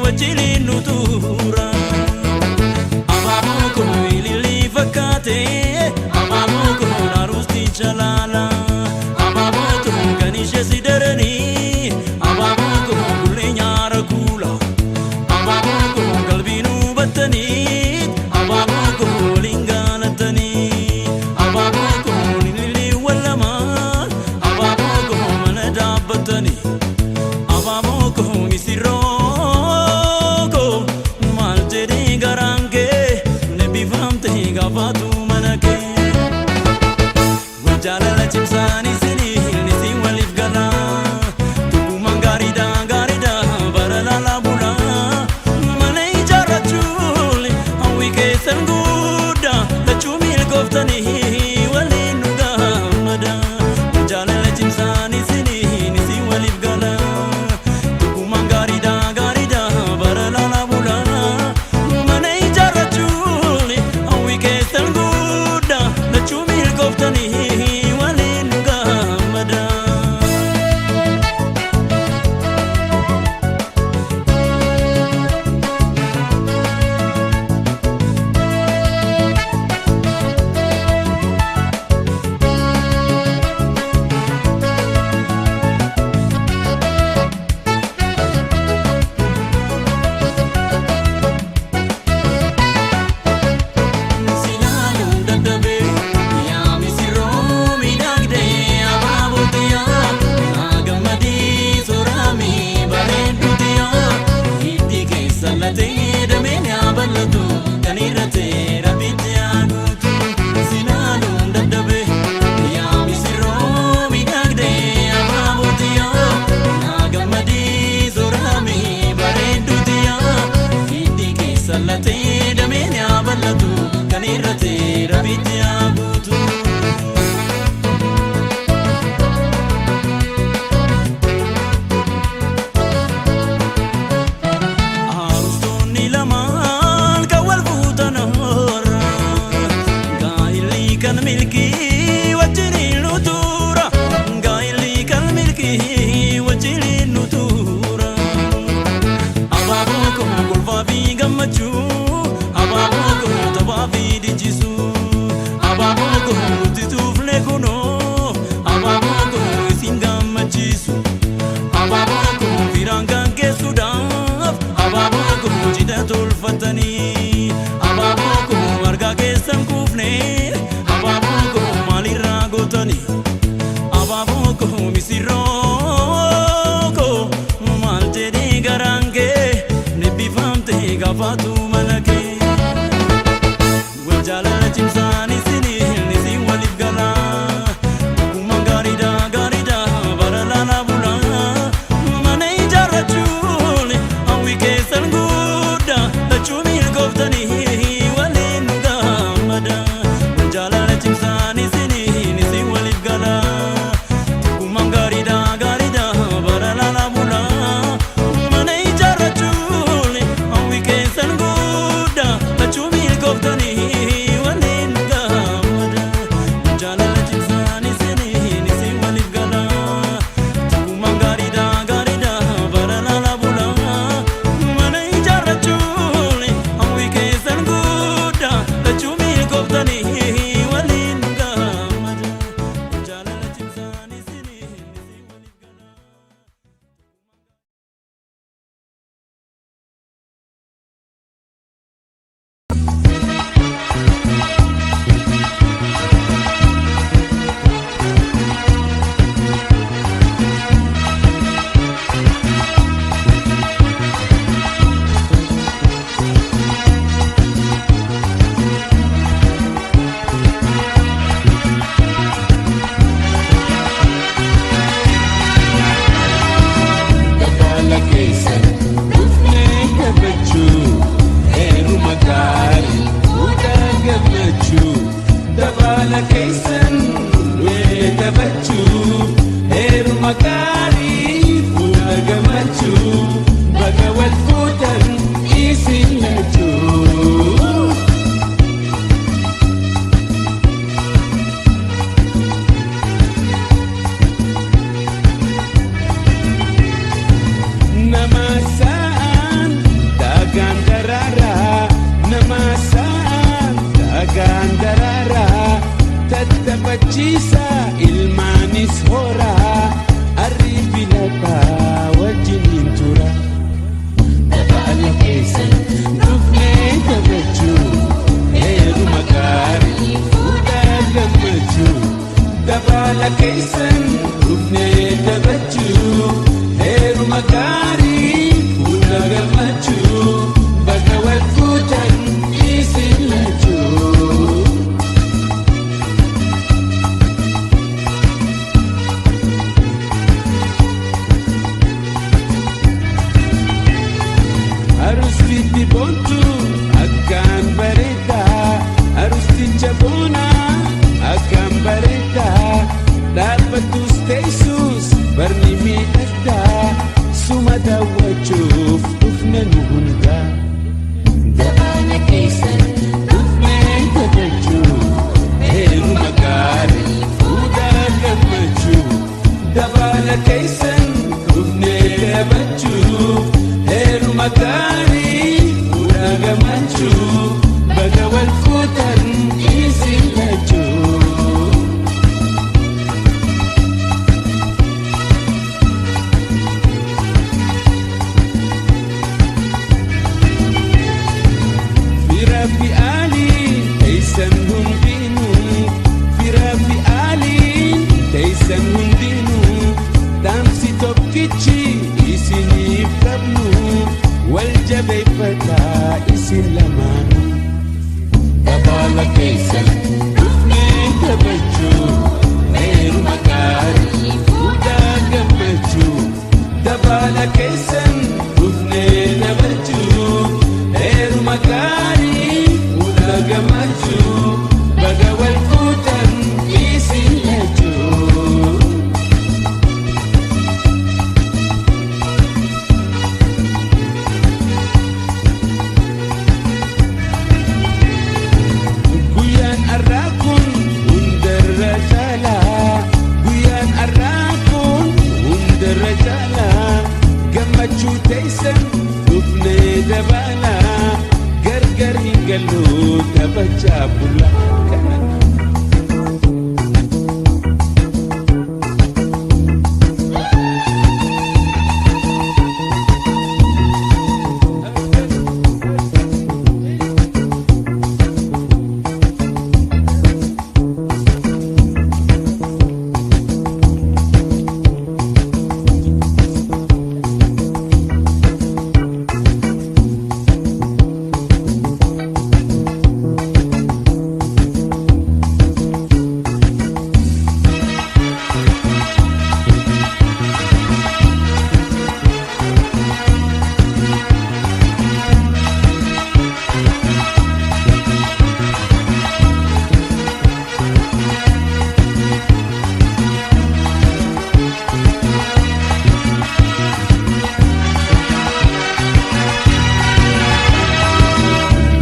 wajjin nu tuura. Abaaboo koo ililii fakkaate abaaboo koo naaruusti jalaala. Abaaboo koo kan ishee si daranii abaaboo koo kullee nyaara kuula. Abaaboo koo qalbii nu battanii abaaboo koo waliin gaalatanii. Abaaboo koo ililii wallamaa abaaboo koo mana dhaabbatanii. Abaaboo koo misirroo koo maal jedhee garaan kee nebbifamtee gaafatu mana kee. Jaalala cimsaan isin waliif gala dhugumaan gaariidha bara laalaa bula. Mana ijaarrachuun hawwii keessan guddaa lachuu milkooftanii waliin nu gammada. Jaalala cimsaan isin waliif gala dhugumaan gaariidha bara laalaa bula. Mana ijaarrachuun hawwii keessan guddaa lachuu milkooftanii. Milkii wajjin nu tuura gaa'illi kan milkii wajjin nu tuura. Abaaboo koo kolfaa fi gammachuu abaaboo koo taphaa fi dinjisuu. Abaaboo koo nuti tuufne kunoo abaaboo koo isin gammachiisu. Abaaboo koo firaan kan geessuudhaaf abaaboo koo cidha tolfatanii. Abaaboo koo marga keessan kuufnee. Abaaboo koo maalirraa gootanii. Abaaboo koo misirroo koo maal jedhee garaan kee nebbifamtee gaafatu mana. daawwachuuf dhufne nu hunda Dabana keessan dhufnee kabajuu heeruma gaarii fuudhaa gammachuu dabana keessan dhufnee kabajuu heeruma gaarii fuudhaa gammachuu baga wal fuutan isin lachuu. Firafi Ali taysan hundinu Firafi Ali taysan hundinu Damsi tokkichi isiniif qabnu wal jabeeffata isin lamaanu dabala keessan dhufnee kabajuu heeruma gaarii fuudhaa gammachuu dabala keessan dhufnee kabajuu heeruma gaarii fuudhaa gammachuu baga wal fuutan isin lachuu. Guyyaan har'aa kun hundarra caalaa guyyaan har'aa kun hundarra caalaa gammachuu teessan dhufnee dabalaa gargar hin gallu taphachaa bulla.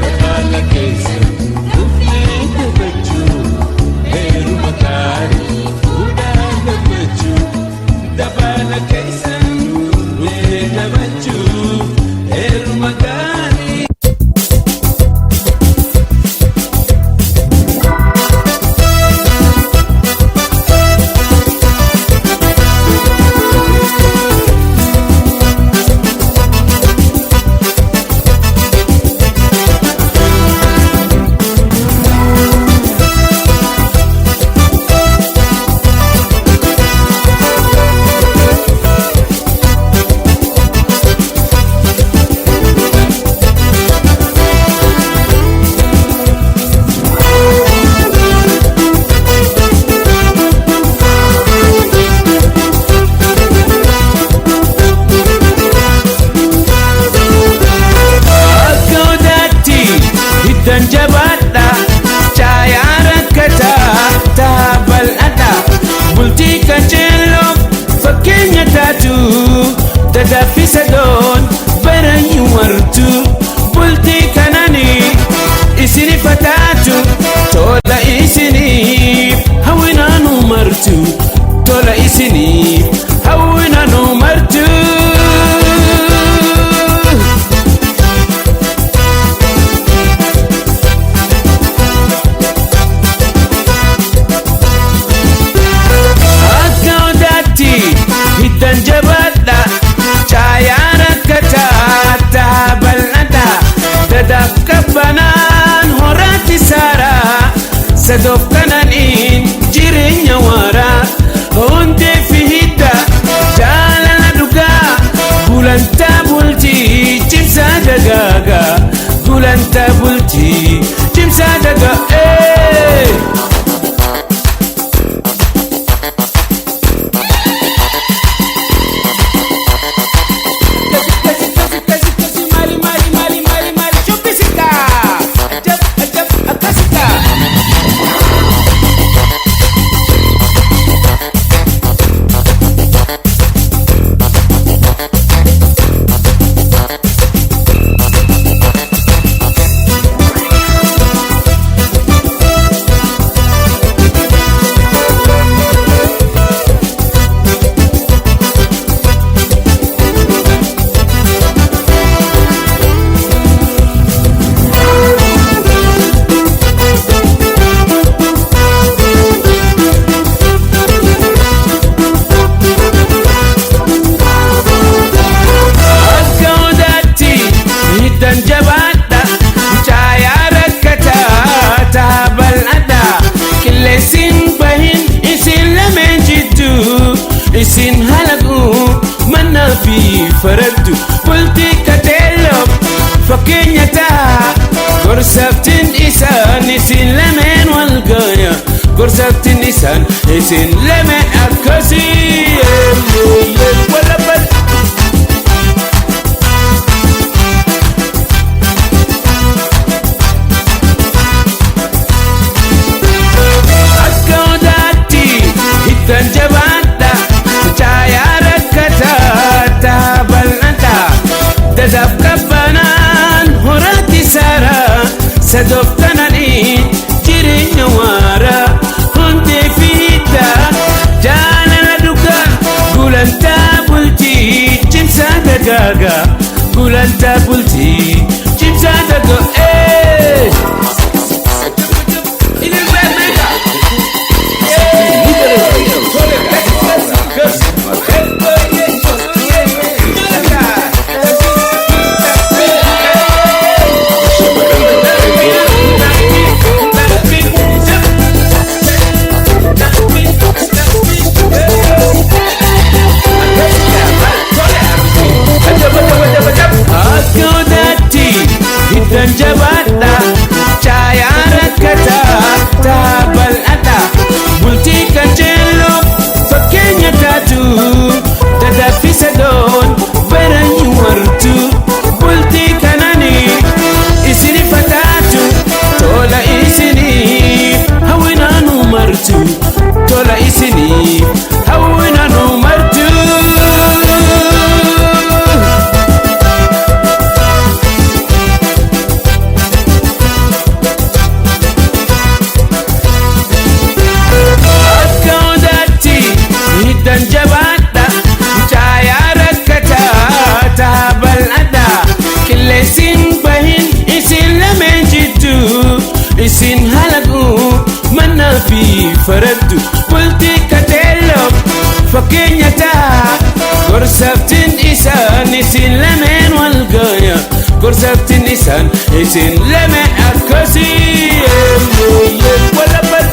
Dabala keessan dhufnee kabajuu heeruma gaarii fuudhaa gammachuu dabala keessan dhufnee kabajuu heeruma gaarii. Akka odaatti hiddan jabaadha caayaa rakkataa ta'a bal'adha bultii qajeeloo fakkeenya taatu dadaffisa doon barayyuu wartu bultii kanani isini fataatu tola isiniif hawwinaanu martu tola isiniif hawwinaanu martu. Akka odaatti hiddan jabaadha caayaa rakkataa ta'a bal'adha dadaaf qabbanaan horaatti saaraa sadoof kananiin jireenya waaraa hundee fi hidda jaalala dhugaa gulantaa bultii cimsaa dagaagaa gulantaa bultii cimsaa dagaa. bultii kateelloo fakkeenya ta'a gorsaftiin isaan isin lameen wal gaya gorsaftiin isaan isin lameen akkasii walabal akka odaatti hittan jabaadha caayaa rakkataa ta'a bal'ata dadaaf qabbanaan horatti saaraa sadoof kananii jireenya waaraa hundee fiidda jaalala dhugaa gulantaa bultii cimsaa dagaagaa gulantaa bultii cimsaa dagaa Hittan jabaadha caayaa rakkataa ta'a bal'ata bultii kajeelloo fakkeenya taatu dadaffisa doon baranyi wartu bultii kananii isini fataatu tola isinii hawwinaanu martu tola isinii hawwinaanu martu hittan jabaadha caayaa rakkataa ta'a bal'ata qilleensiin bahin isin lameen jiddu isin halagu mannaa fi faraddu bultii kateelloo fakkeenya ta'a gorsaftiin isaan isin lameen wal gaya gorsaftiin isaan isin lameen akkasii walabal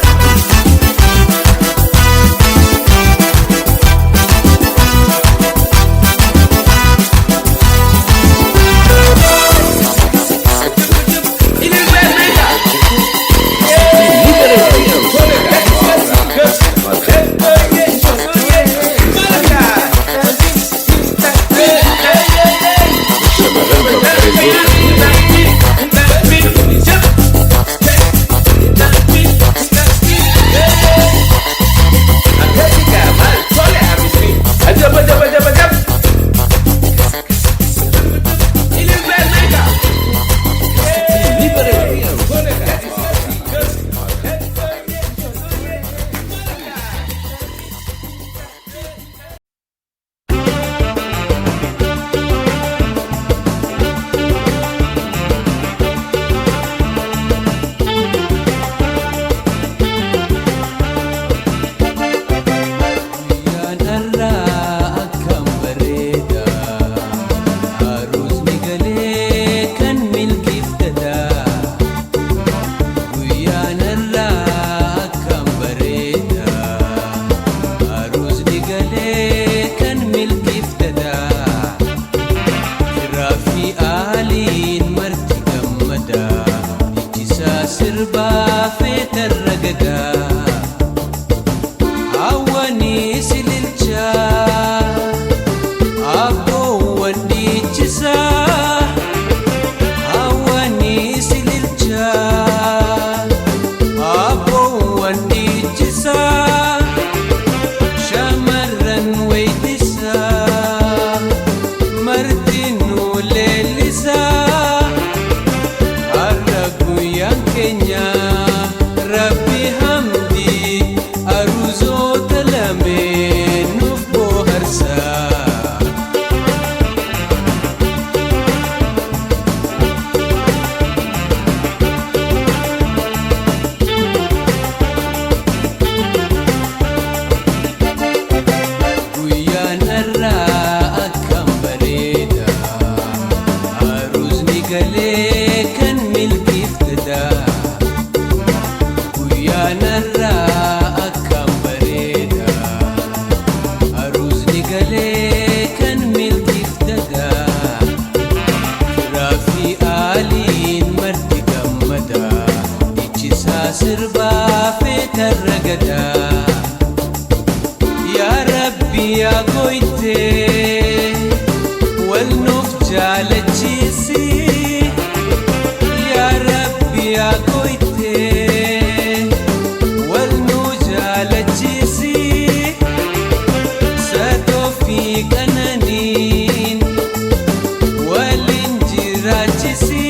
Guyaan har'aa akkam bareeda sirbaa feetarra gadaa yaa rabbi yaa gooytee wal nuuf jaalachiisi yaa rabbi yaa gooytee wal nu jaalachiisi sadoo fi qananiin waliin jiraachisi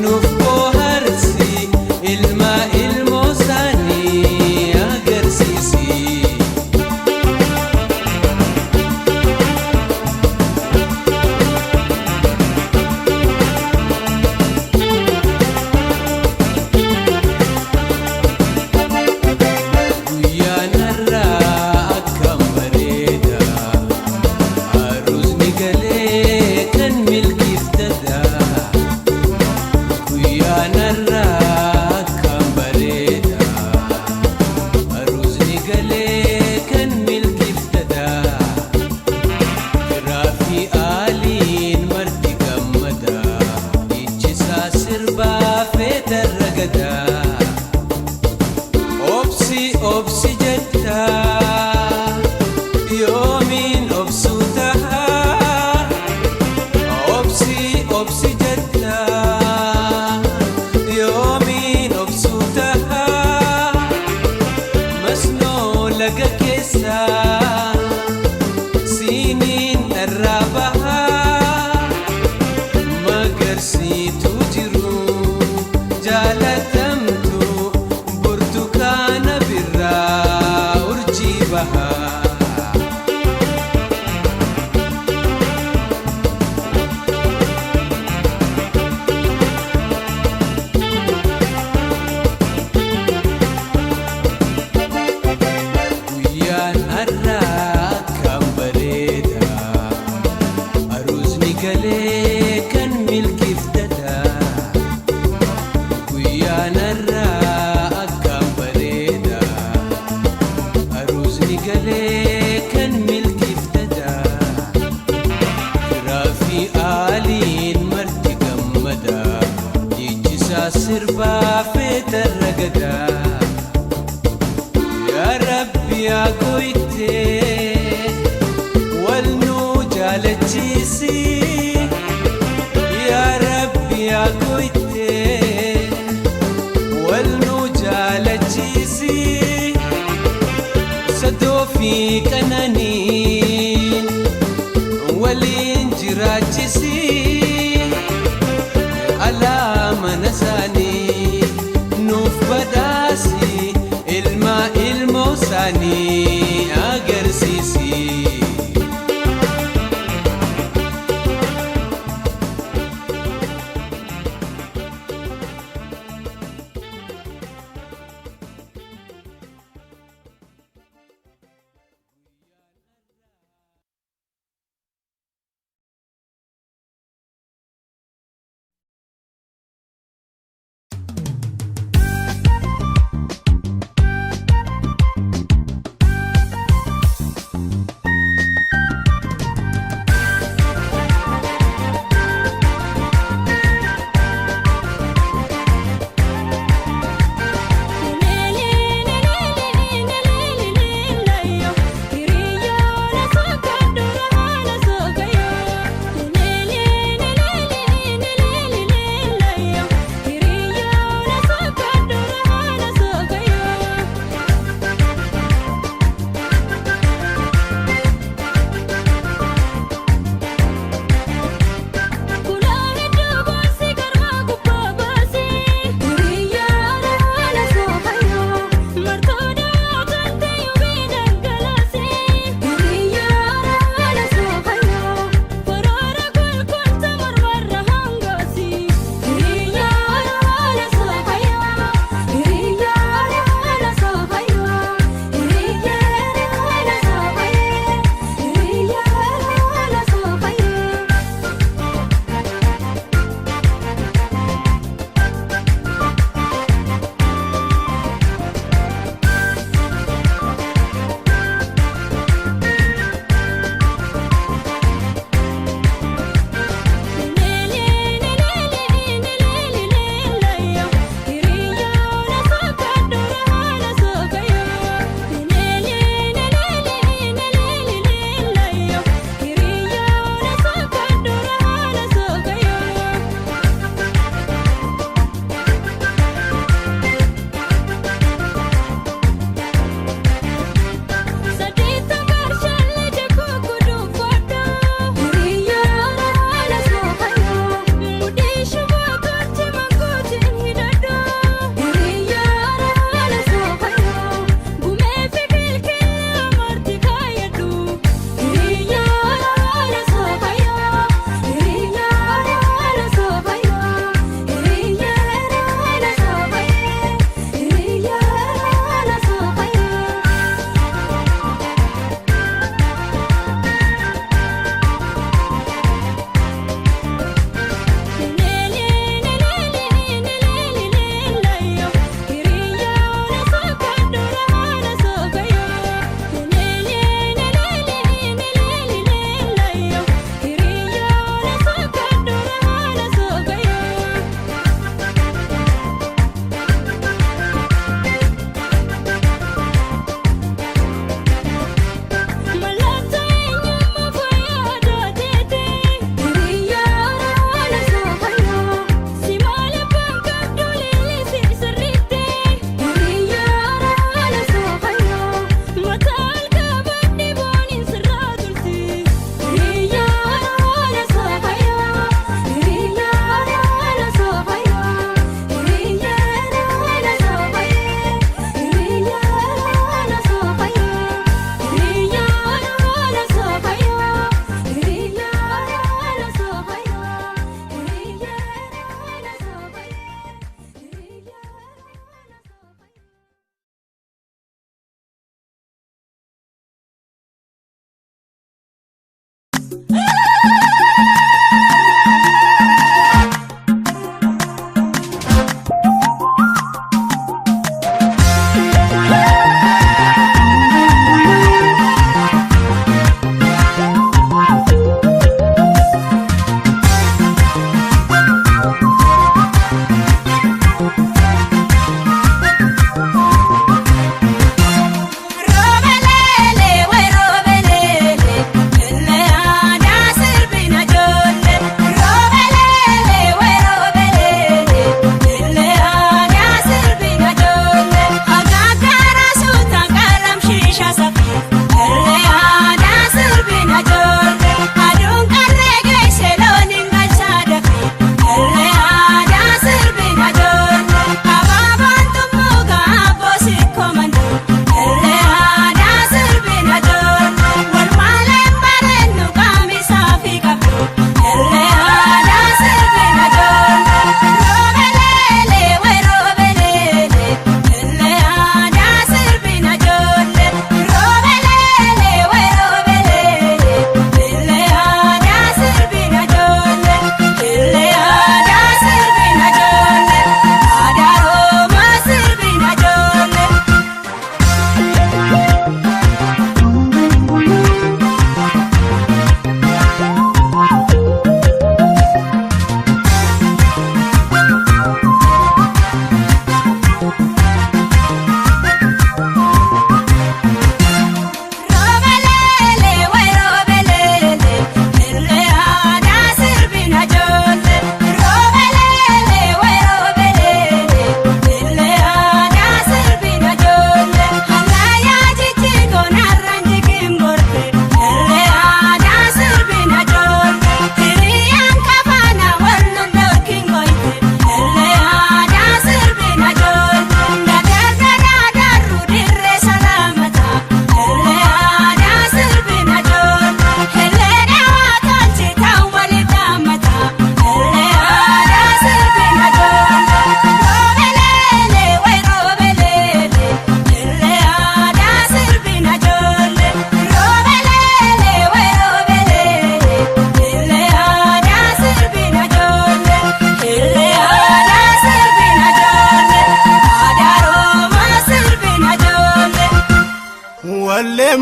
nuuf bohaarsi ilma ilmoo isaanii agarsiisi. Guyyaan har'aa akkam bareeda aruusni galee kan milkiiftada. Guyyaan har'aa akkam bareeda aruusni galee kan milkiiftada. Firaa fi aaliin marti gammada dhiichisaa sirbaa feetarra gadaa. Obsi obsi jetta yoomiin obsuu tahaa obsi obsi jetta yoomiin obsuu tahaa masnoo laga keessa siiniin dharraa bahaa magarsiitu jiru jaalatamtu burtukaana birraa urjii bahaa. Guyyaan har'aa akkam bareeda aruusni galee kan milkiiftada. Guyyaan har'aa akkam bareeda aruusni galee kan milkiiftada. Firaa fi aaliin marti gammada dhiichisaa sirbaa feetarra gadaa. Yaa rabbi yaa gooytee wal nu jaalachiisi yaa rabbi yaa gooytee wal nu jaalachiisi sadoo fi qananiin waliin jiraachisi alaa mana isaanii nuuf badhaasi ilma ilmoo isaanii agarsiisi.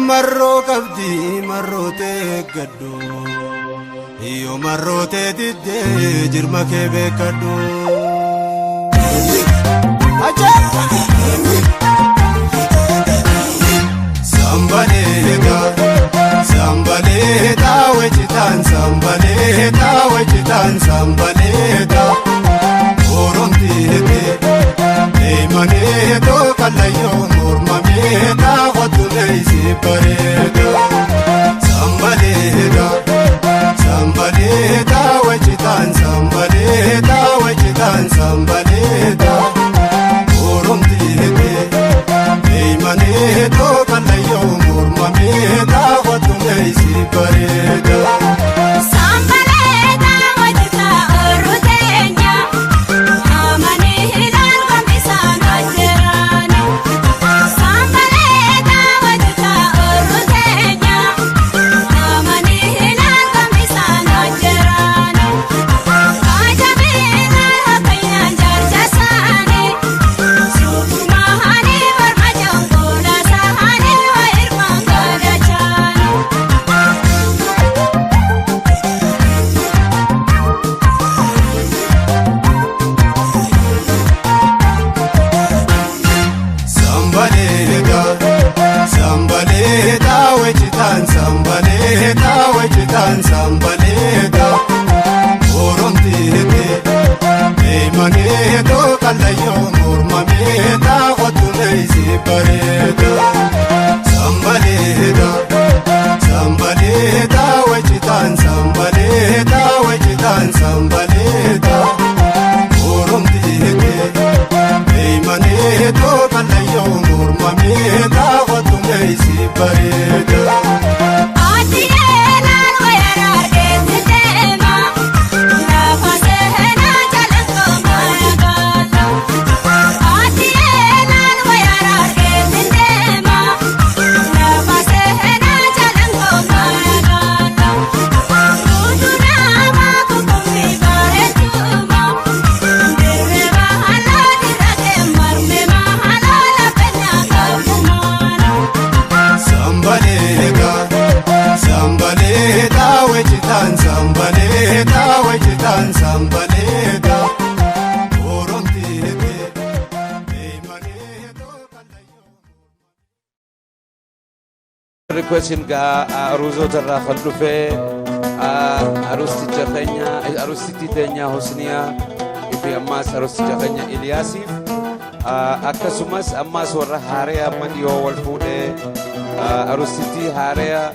marroo qabdi marrootee gaddu iyo marrootee diddee jirma kee beekadhu Sambaleeta Sambaleeta wechitaan Sambaleeta wechitaan Sambaleeta Oromtiite Eemaneeto kallayyoo mormameeta Wattuleeysi bareeda Sambaleeta Sambaleeta wechitaan Sambaleeta wechitaan Sambaleeta Oromtiite Eemaneeto kallayyoo mormameeta Wattuleeysi bareeda Sambaleeta Oromtiite Eemaneeto kallayyoo mormameeta Wattuleeysi bareeda Sambaleeta Sambaleeta wechitaan Sambaleeta wechitaan Sambaleeta Oromtiite Eemaneeto kallayyoo mormameeta Wattuleeysi bareeda Ati كويسين أروزو ترى خلو في أروستي جخنيا أروستي تنيا حسنيا في أماس أروستي جخنيا إلياسيف أكسوماس أماس ورا هاريا من يوول فودة أروستي هاريا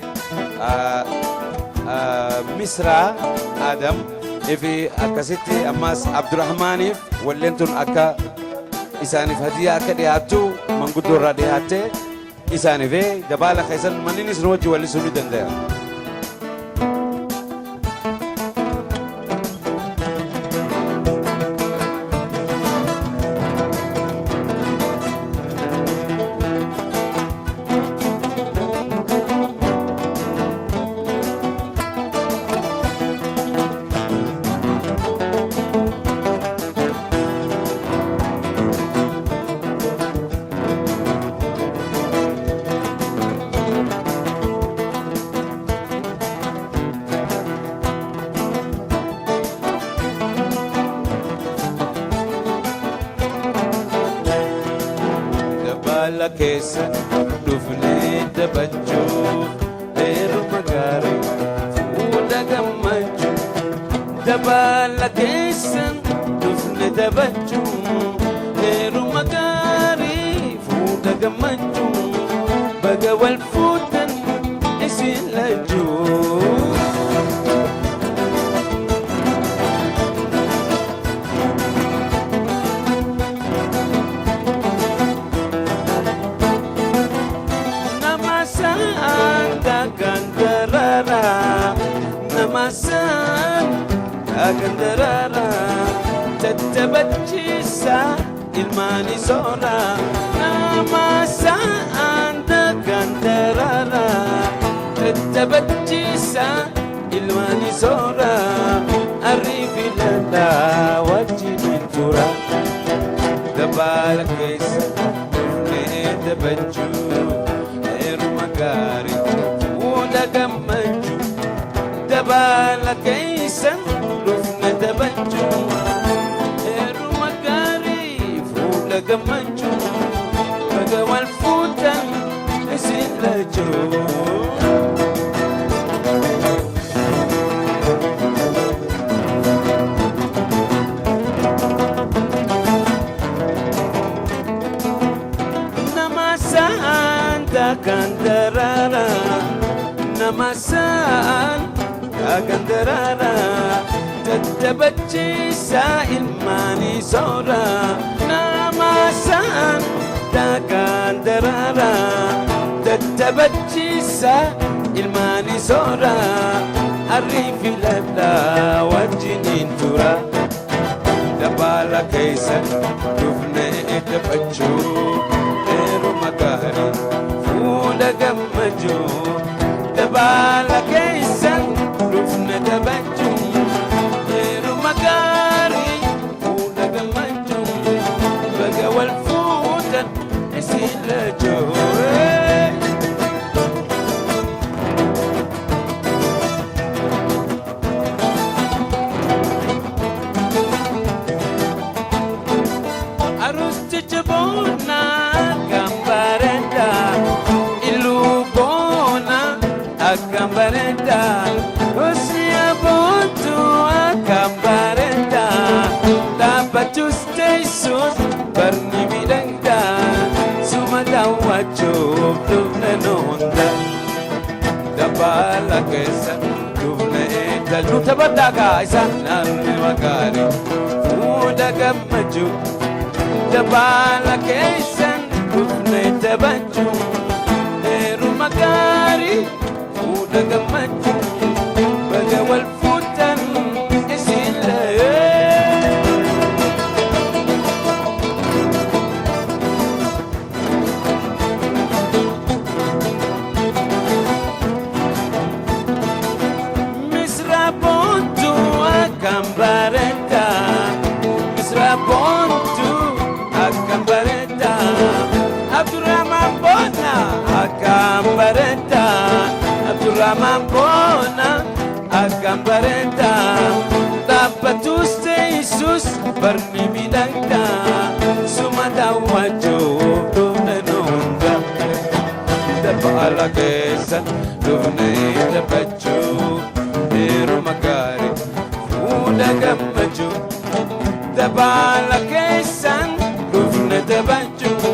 مصر آدم في أكسيتي أماس عبد الرحمن ولنتون أكا إساني فهدية أكا دياتو من قدر رادياتي إساني في دبالة خيسان منيني سنوتي واللي سنو دندير كيسن دفني دبجو دير مغاري فودا جمجو دبال كيسن دفني دبجو دير مغاري فودا جمجو بقى والفوتن اسين لجو namasan agandarara tatabachisa ilmani sora namasan agandarara tatabachisa ilmani sora arrivi lalla wajhin tura dabala kaisa ne dabaju ermagari uda gamaju dabala kaysan rufna dabaju eru magari fuda gamaju bagawal futan isilajo namasan takandarara namasan agandarara tatabachisa ilmani sora namasan tagandarara tatabachisa ilmani sora arrifi lalla wajinin tura dabala kaysan dufne tabachu eru magari fuda gamaju dabala kaysan rufna dabaju eru magari fuda gamaju baga wal fudan isilajo arus cecebona gambarenda ilubona agambarenda usia buntu agambarenda tapatu staisus barni bidangda sumada wajub dubna nonda dabala kesa dubna enda lutabadaga isa nalmi magari fuda gamaju dabala kesa dubna tabaju eru magari fuda gamaju baga wal futan isila misra pontu agambarenda misra pontu agambarenda Abdurrahman Bona agambarenda Abdurrahman Bona agambarenda tapatu Jesus barni bidangda sumada wajub nonda Dabala keessan dhufnee taphachuu heeruma gaarii fuula gammachuu. Dabala keessan dhufnee taphachuu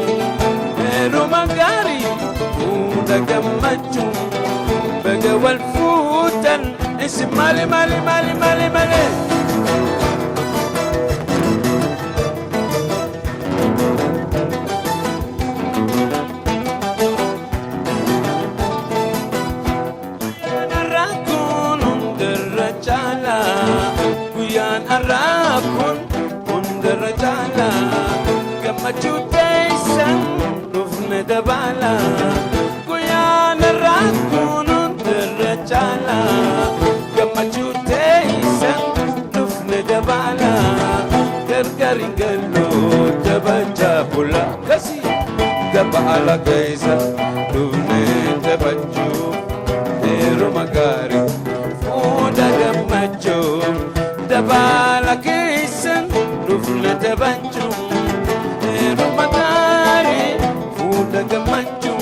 heeruma gaarii fuula gammachuu. Baga wal fuutan isin maali. Guyaan har'aa kun hundarra caala gammachuu teessan dhufne dabala. Guyaan har'aa kun hundarra caala gammachuu teessan dhufne dabala. Gargariin galuu taphachaa bula kasi dabala keessa dhufne taphachuu heeruma gaarii fuula gammachuu. Dabala keessan dhufne taphachuu heeruma gaarii fuula gammachuu.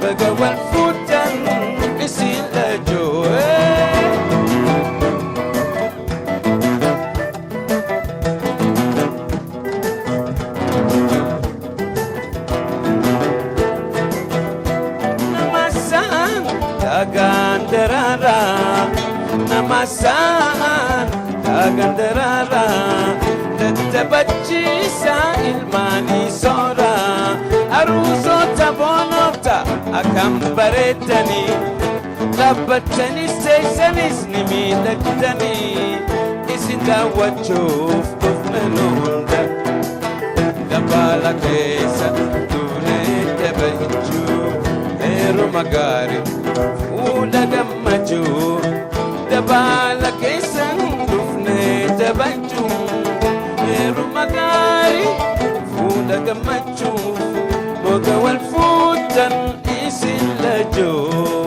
Baga wal fuutan isin lachuu. Namasaan dagaan daraaraa namasaan dagaan daraaraa tattabachiisa ilmaanii soora. Aruusota boonota akkam bareedanii dhaabbattanis teessanis ni miidhagdanii isin daawwachuuf dhufne nu hunda. Dabala keessa dhufnee taphachuu heeruma gaarii fuula gammachuu. Dabala keessan dhufnee taphachuu heeruma gaarii fuula gammachuu. Baga wal fuutan isin lachuu.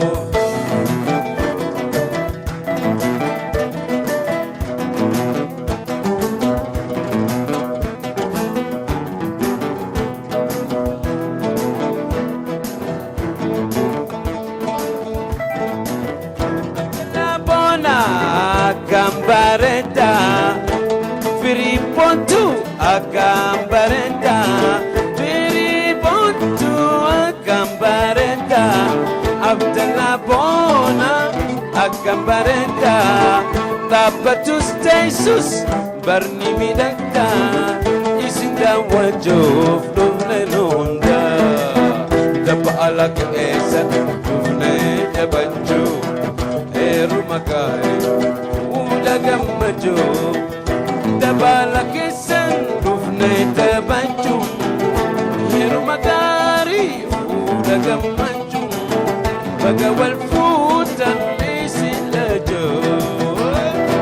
Gambarenda Firipontu Agambarenda Firipontu Agambarenda Abdallah Bona Agambarenda Tabatus Jesus Barni midagda Isinda wajuf Dufne nunda Dabala keesa Dufne jabanju Heeruma gaarii gammachuu. Dabala keessan dhufne taphachuu heeruma gaarii fuula gammachuu. Baga wal fuutan isin lachuu.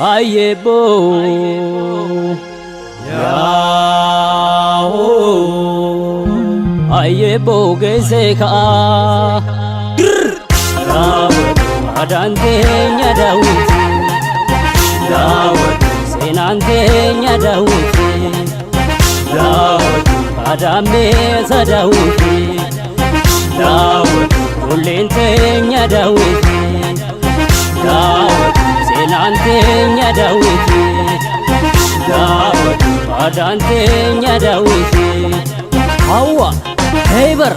ayebo yaho ayebo gezeka Dawud adantenya Dawud Dawud senantenya Dawud Dawud adameza Dawud Dawud ulentenya Dawud Dawud senantenya Dawud Dawud adantenya Dawud Hawa Heiber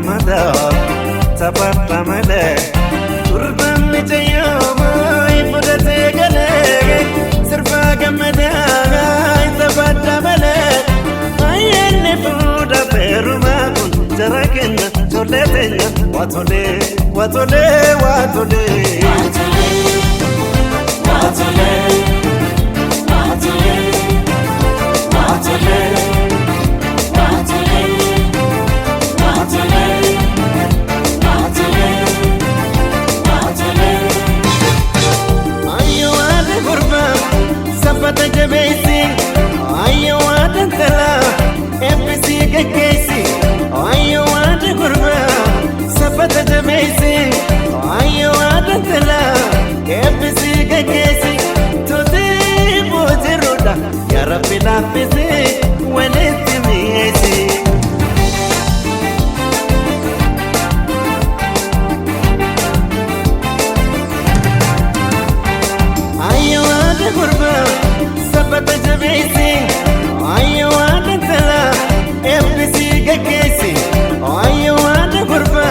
mada tapatta male turban mitayama ifudate gale sirfa gamada tapatta male ayenne fuda peruma kun jarakenna toletenya watole watole watole watole watole watole Basi, ayo wada tala, FBC kekesi, ayo wada kurba, sapata jabesi, ayo wada tala, FBC kekesi, tote bote roda, ya Rabbi nafisi, waleti miesi. Ayo wada kurba. Sabata jabesi, ayo wada tala, FBC kekesi, ayo wada kurba.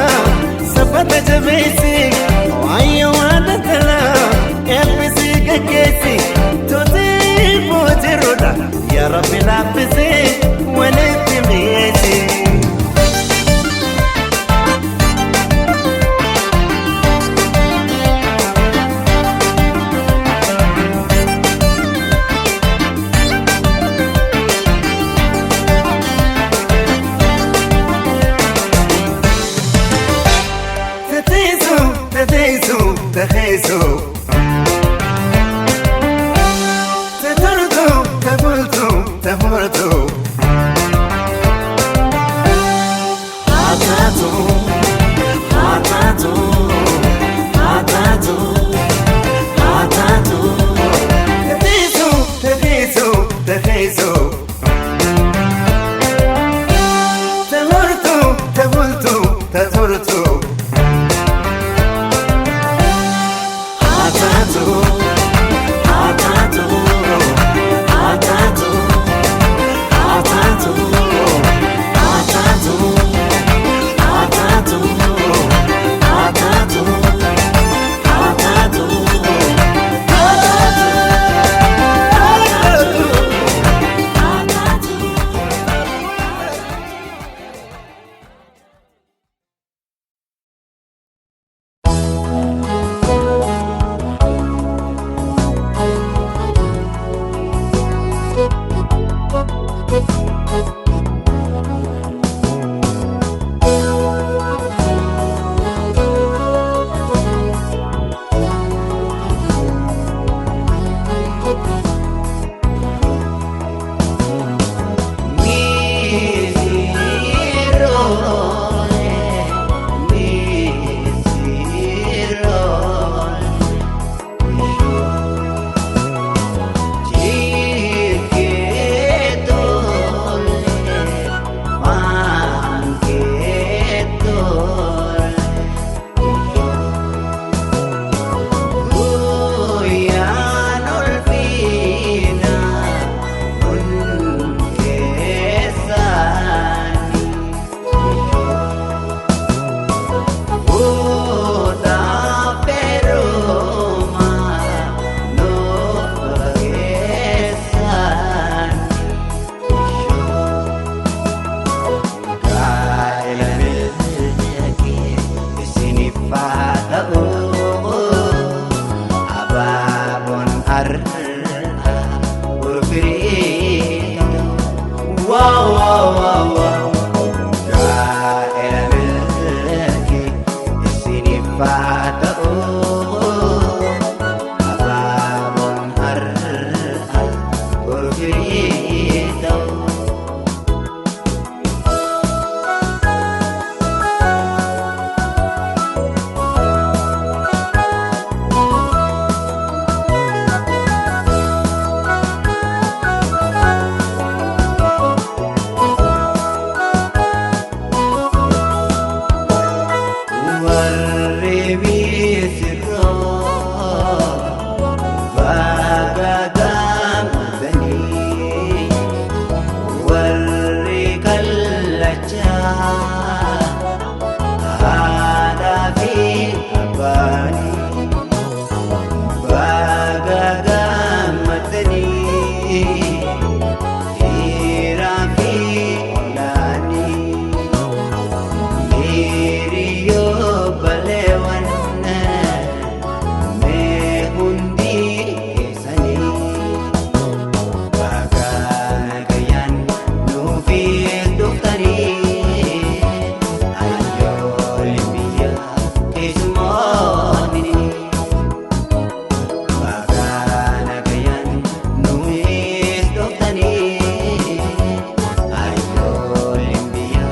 Sabata jabesi, ayo wada tala, FBC kekesi, tote bote roda, ya Rabbi nafisi, waleti miesi. تخيسو تتردو تبلتو تفرتو عطاتو عطاتو عطاتو عطاتو تخيسو تخيسو تخيسو تفرتو تبلتو تفرتو baani baga gammadani firaa fi olaani hiriyyoo baleewwan mee hundi keessanii baga nagayaan nuufi dhuftanii ayyoolii biyya keessummoonni baga nagayaan nuufi dhuftanii ayyoolii biyya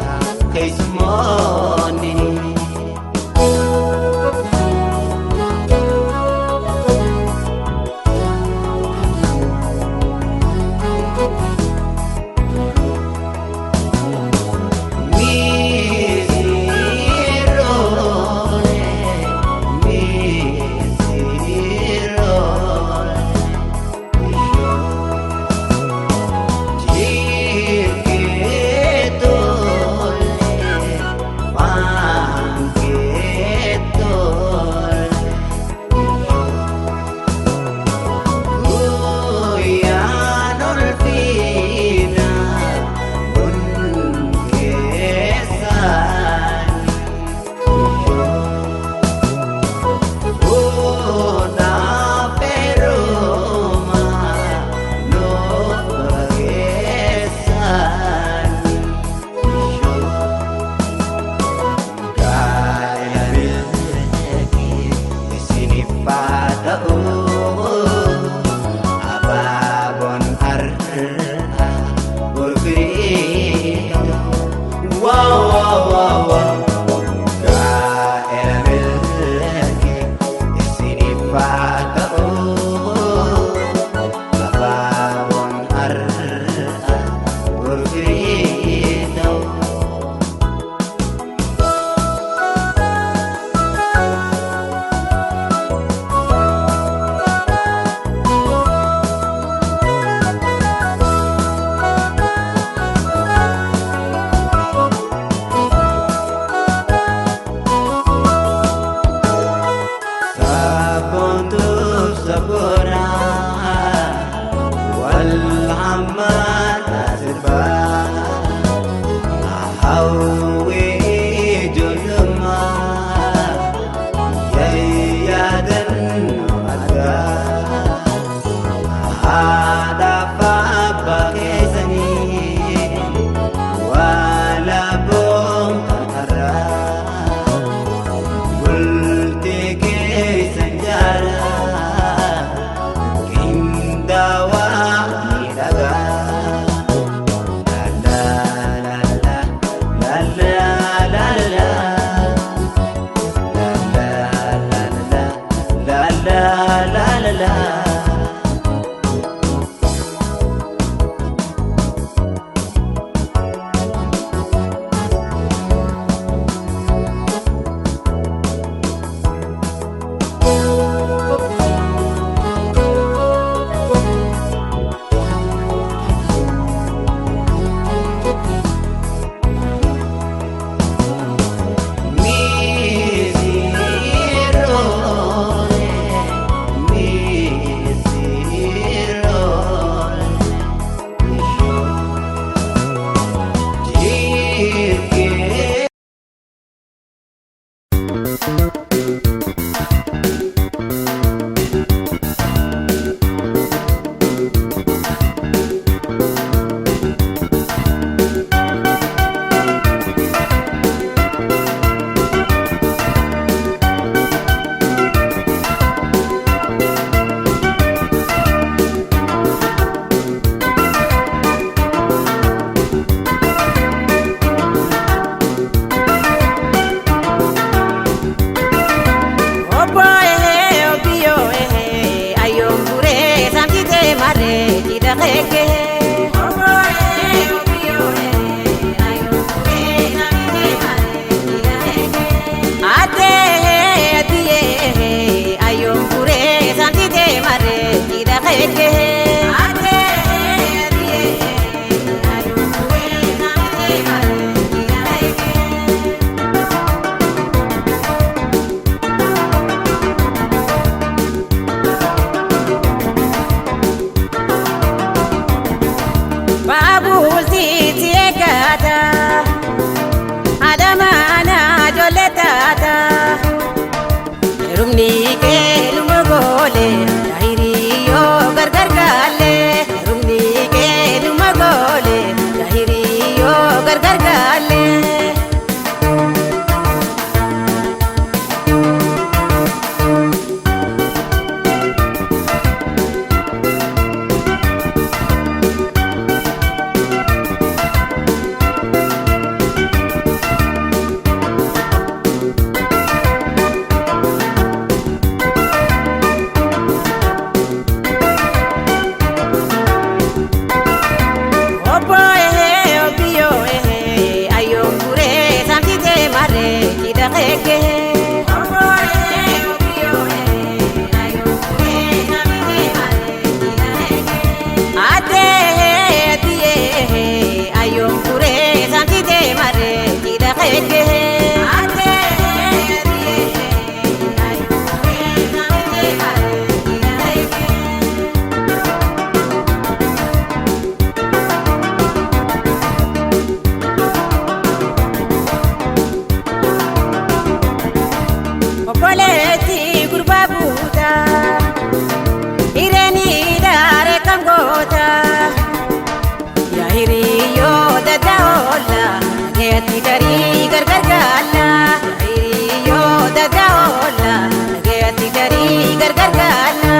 keessummoonni. nagayatti garii gargar gaalla hiriyyoo dagaa oolla nagayatti garii gargar gaalla.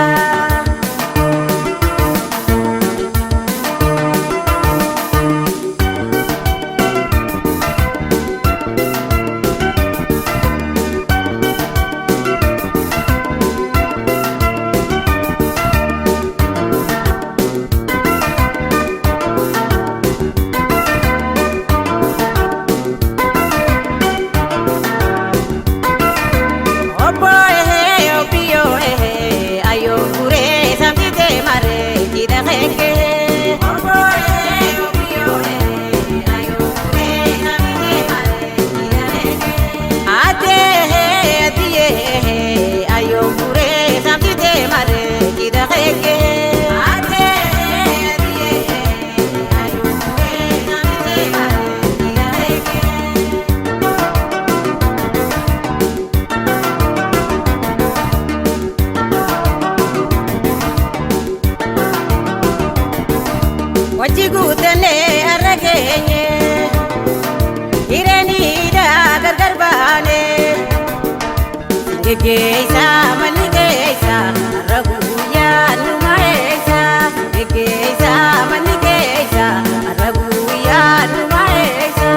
Wajji guutannee har'a geenye hireeniidha gargar baane geggeessa manni keessa har'a guyyaa nu mareessa geggeessa manni keessa har'a guyyaa nu mareessa.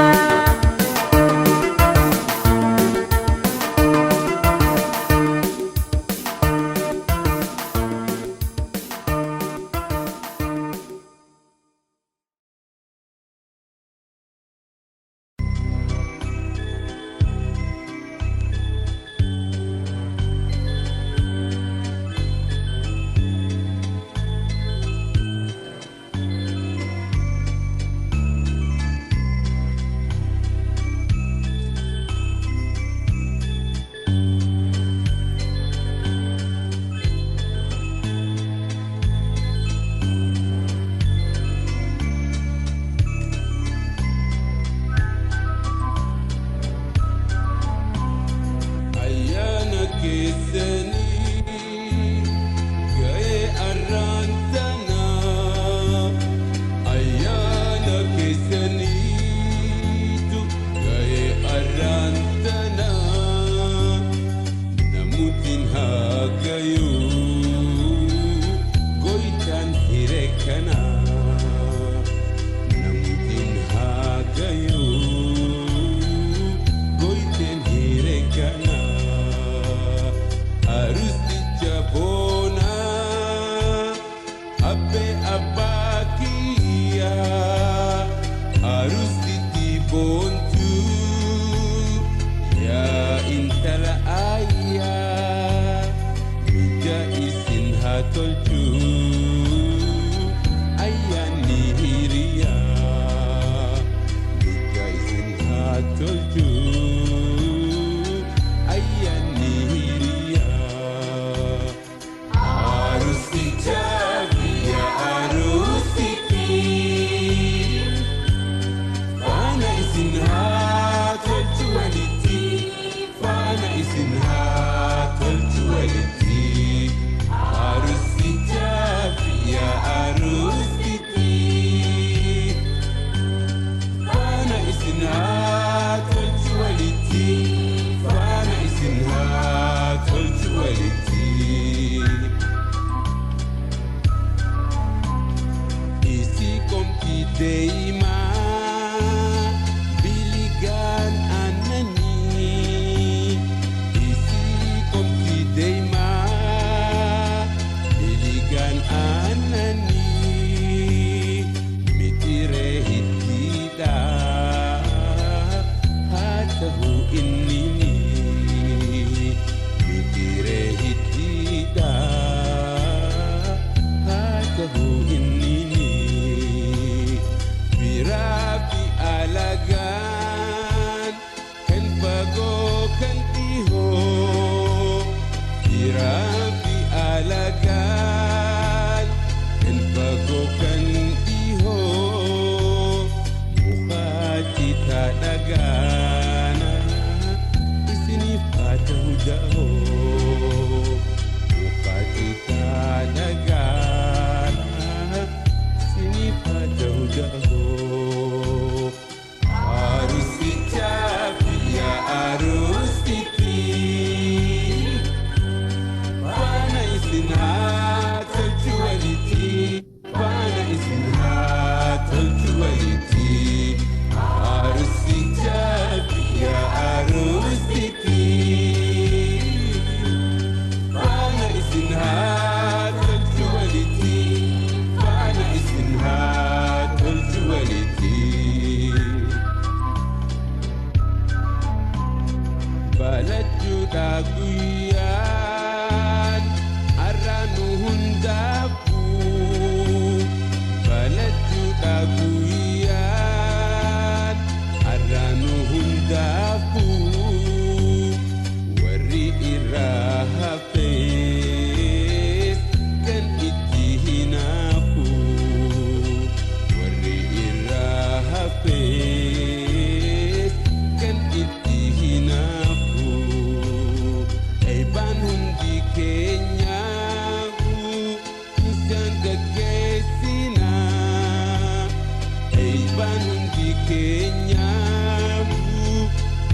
keenyaamu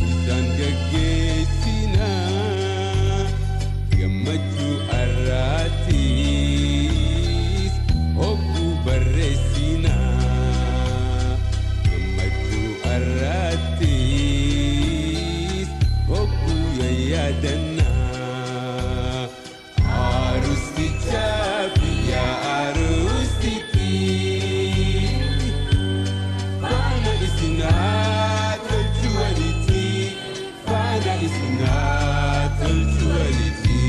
isaan gaggeessina gammachuu arraatiis hogguu barreessina gammachuu arraatiis hogguu yayyaadanna arusticha biyya arustiti faana isinaa tolchuwaliti faana isinaa tolchuwaliti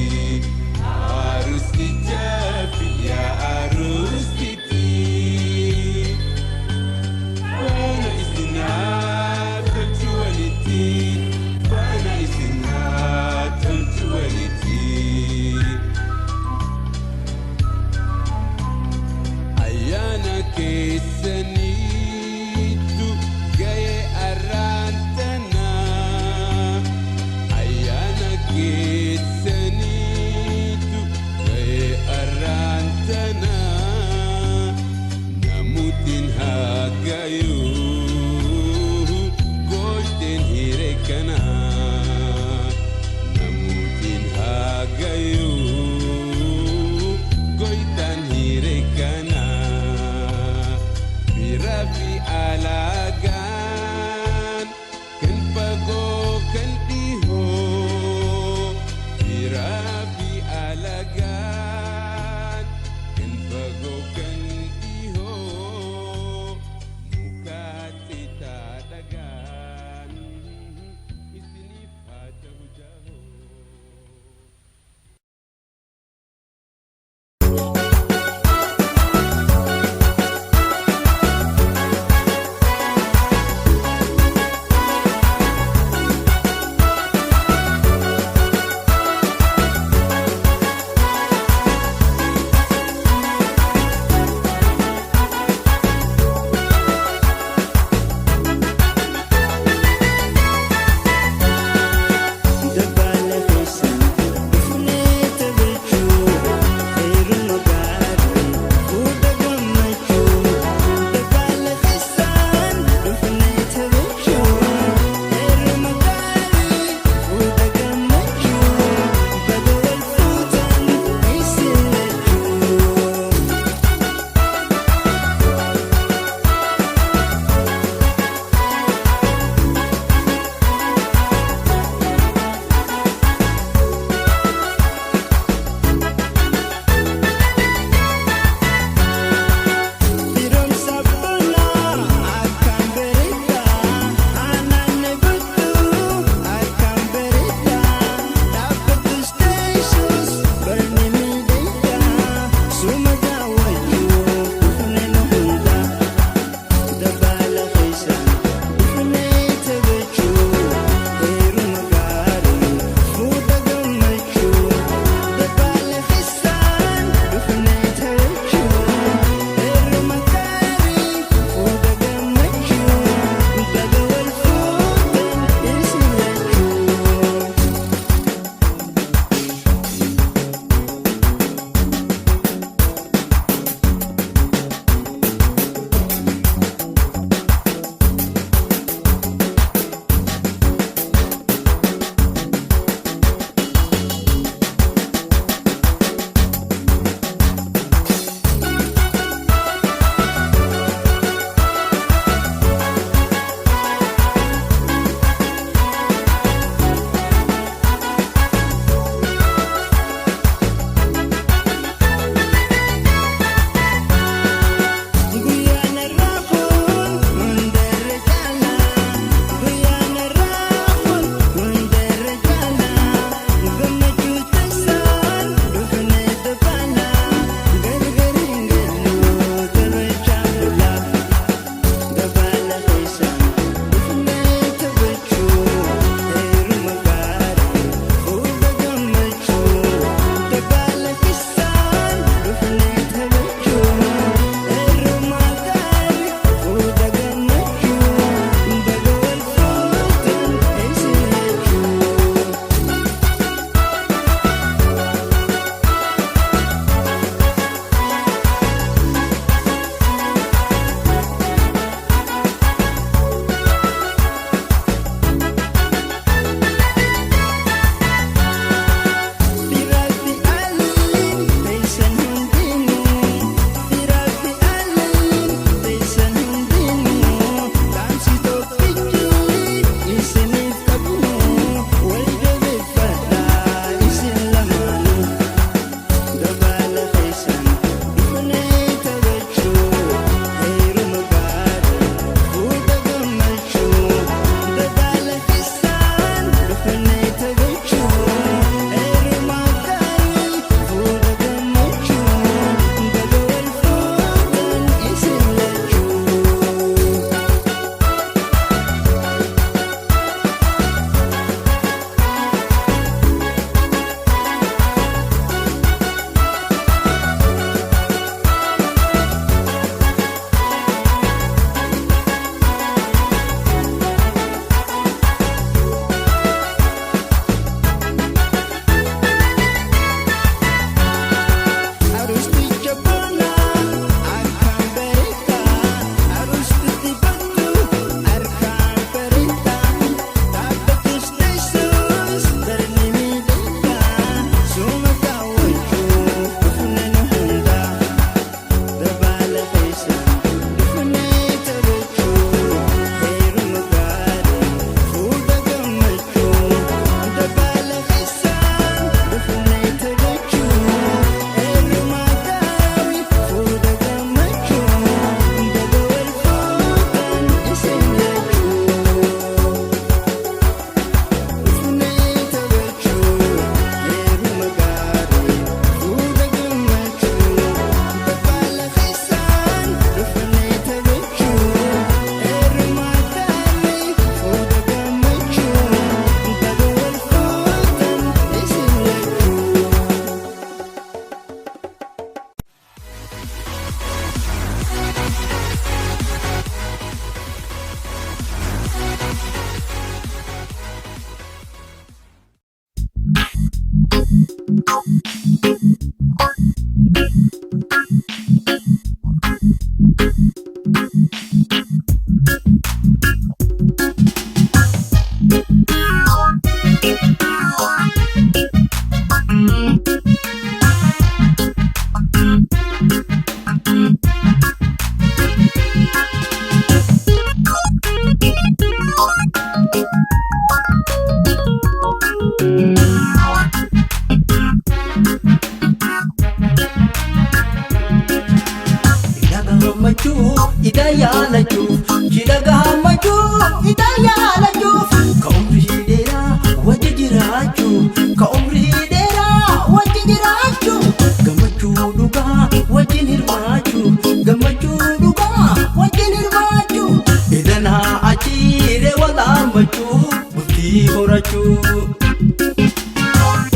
yaalachuuf jidha gammachuu ida yaalachuuf ka umrii dheeraa wajji jiraachuu ka umrii dheeraa wajji jiraachuu gammachuu dhugaa wajjin hirmaachuu gammachuu dhugaa wajjin hirmaachuu edanaa achiiree walaambachuu bultii horachuu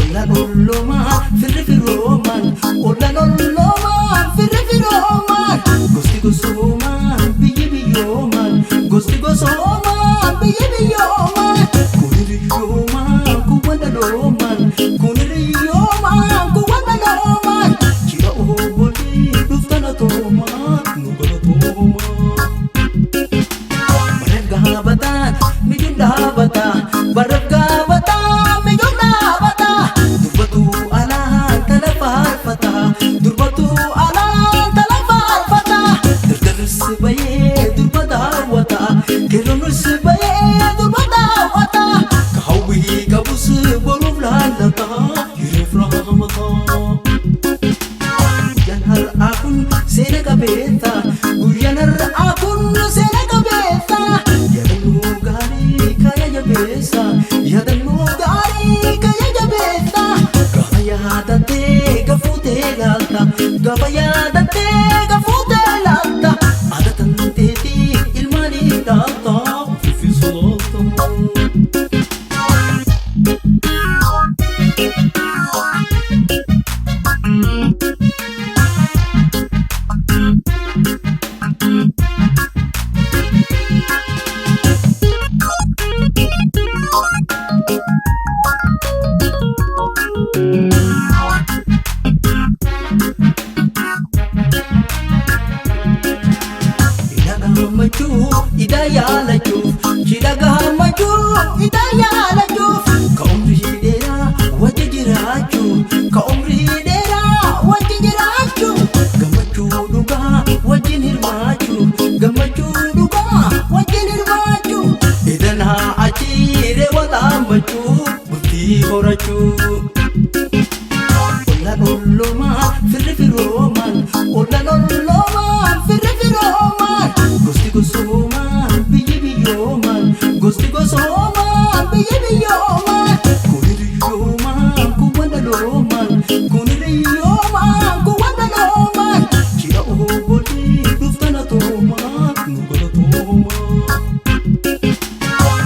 olan ollomaa firri firoomaan olan ollomaa firri firoomaan gosti gosoomaan biyyi biyyoomaan gosti gosoomaan biyyi biyyoomaan kuniriyyoomaan kuwwan dhaloomaan kuniriyyoomaan kuwwan dhaloomaan jira obolii dhuftana toomaan nu galatoomaan baraf gaabataan mijuun dhaabataa baraf gaabataa mijuun dhaabataa durbatu alaan tala faarfataa durbatu alaan tala faarfataa dardarsi bayee durba daawwataa keerroonus bayee durba daawwataa ka hawwii qabus boruuf laallataa hireef raamataa guyyaan har'aa kun seena qabeessa guyyaan har'aa kun seena qabeessa yaadannoo gaarii kaya jabeessa yaadannoo gaarii kaya jabeessa gaafa yaadattee gafuutee laalta gaafa yaadattee gafuutee laalta adatan teetii ilmaanii dhaalta uffisa laalta. Ida yaalachuuf jidha gammachuu ida yaalachuuf ka umrii dheeraa wajji jiraachuu ka umrii dheeraa wajji jiraachuu gammachuu dhugaa wajjin hirmaachuu gammachuu dhugaa wajjin hirmaachuu edanaa achiiree walaambachuu bultii horachuu olan ollomaa firri firoomaan olan ollomaa firri firoomaan gosti gosoomaan biyyi biyyoomaan gosti gosoomaan biyyi biyyoomaan kuniriyyoomaan kuwwan dhaloomaan kuniriyyoomaan kuwwan dhaloomaan jira obolii dhuftana toomaan nu galatoomaan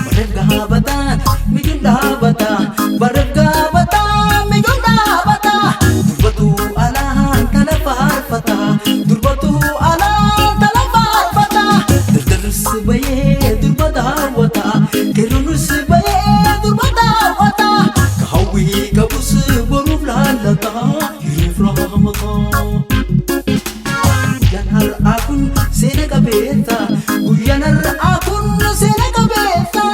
baraf gaabataan mijuun dhaabataa baraf gaabataan mijuun dhaabataa durbatu alaan tala faarfataa durbatu alaan tala faarfataa dardarsi bayee durba daawwataa keerroonus bayee durba daawwataa ka hawwii qabus boruuf laallataa hireef raamataa guyyaan har'aa kun seena qabeessa guyyaan har'aa kun seena qabeessa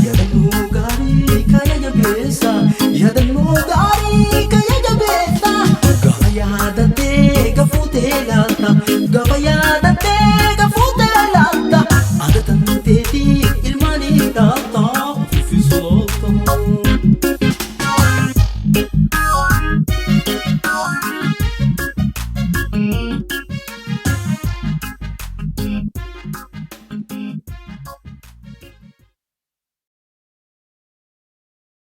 yaadannoo gaarii kaya jabeessa yaadannoo gaarii kaya jabeessa gaafa yaadattee